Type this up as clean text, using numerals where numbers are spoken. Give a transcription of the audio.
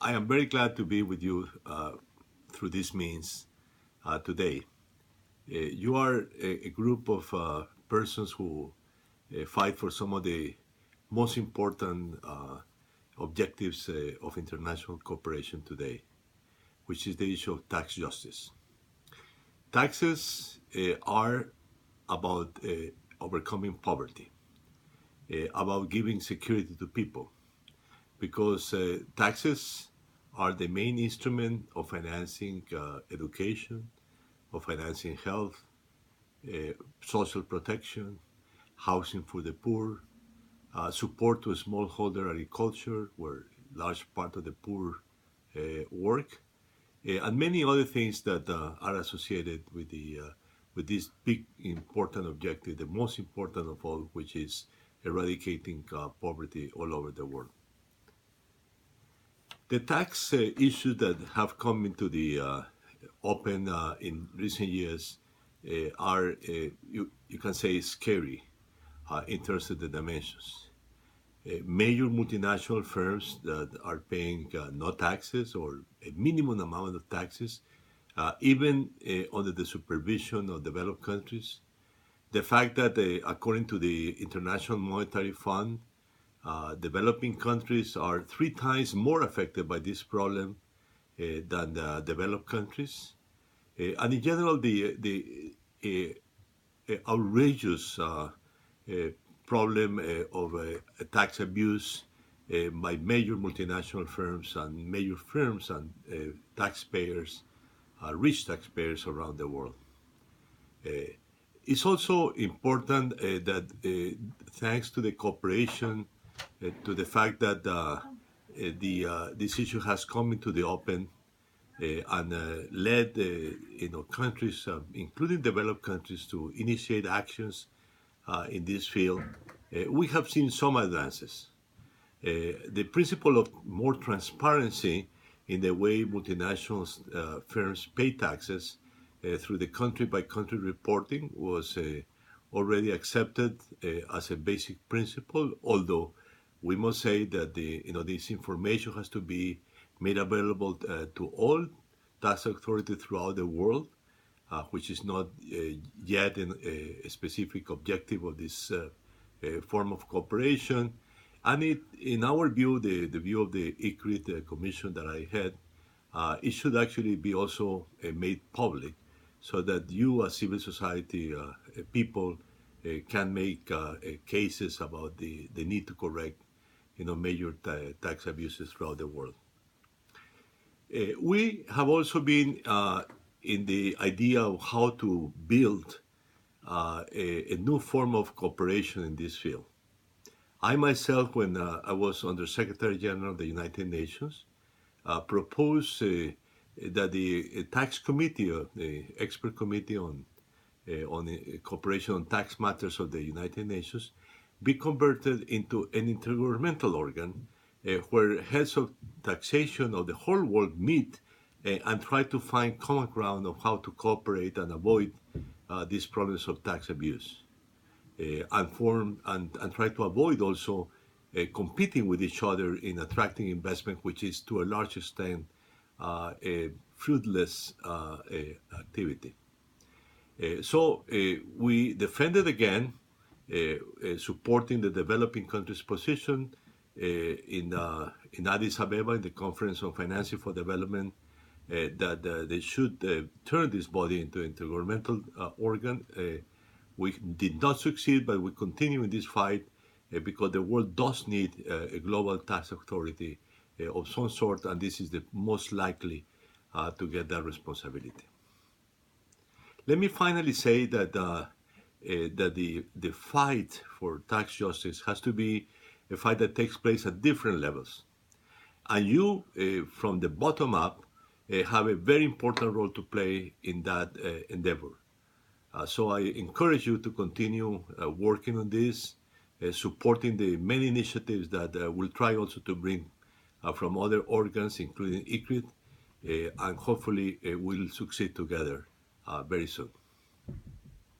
I am very glad to be with you through this means today. You are a group of persons who fight for some of the most important objectives of international cooperation today, which is the issue of tax justice. Taxes are about overcoming poverty, about giving security to people, because taxes are the main instrument of financing education, of financing health, social protection, housing for the poor, support to smallholder agriculture, where large part of the poor work, and many other things that are associated with this big important objective, the most important of all, which is eradicating poverty all over the world. The tax issues that have come into the open in recent years are, you can say, scary in terms of the dimensions. Major multinational firms that are paying no taxes or a minimum amount of taxes, even under the supervision of developed countries. The fact that, according to the International Monetary Fund, developing countries are 3 times more affected by this problem than the developed countries. And in general, the outrageous problem of tax abuse by major multinational firms and taxpayers, rich taxpayers around the world. It's also important that thanks to the cooperation, to the fact that this issue has come into the open and led countries, including developed countries, to initiate actions in this field, we have seen some advances. The principle of more transparency in the way multinational firms pay taxes through the country-by-country reporting was already accepted as a basic principle, although we must say that this information has to be made available to all tax authorities throughout the world, which is not yet a specific objective of this form of cooperation. And in our view, the view of the ICRIT commission that I had, it should actually be also made public so that you as civil society people can make cases about the need to correct major tax abuses throughout the world. We have also been in the idea of how to build a new form of cooperation in this field. I myself, when I was Under Secretary General of the United Nations, proposed that the tax committee, the expert committee on cooperation on tax matters of the United Nations, be converted into an intergovernmental organ where heads of taxation of the whole world meet and try to find common ground of how to cooperate and avoid these problems of tax abuse, and try to avoid also competing with each other in attracting investment, which is to a large extent a fruitless activity. So we defended again, supporting the developing countries' position in Addis Abeba in the Conference on Financing for Development, that they should turn this body into an intergovernmental organ. We did not succeed, but we continue in this fight because the world does need a global tax authority of some sort, and this is the most likely to get that responsibility. Let me finally say that the fight for tax justice has to be a fight that takes place at different levels. And you, from the bottom up, have a very important role to play in that endeavor. So I encourage you to continue working on this, supporting the many initiatives that we'll try also to bring from other organs, including ICRIT, and hopefully we'll succeed together very soon.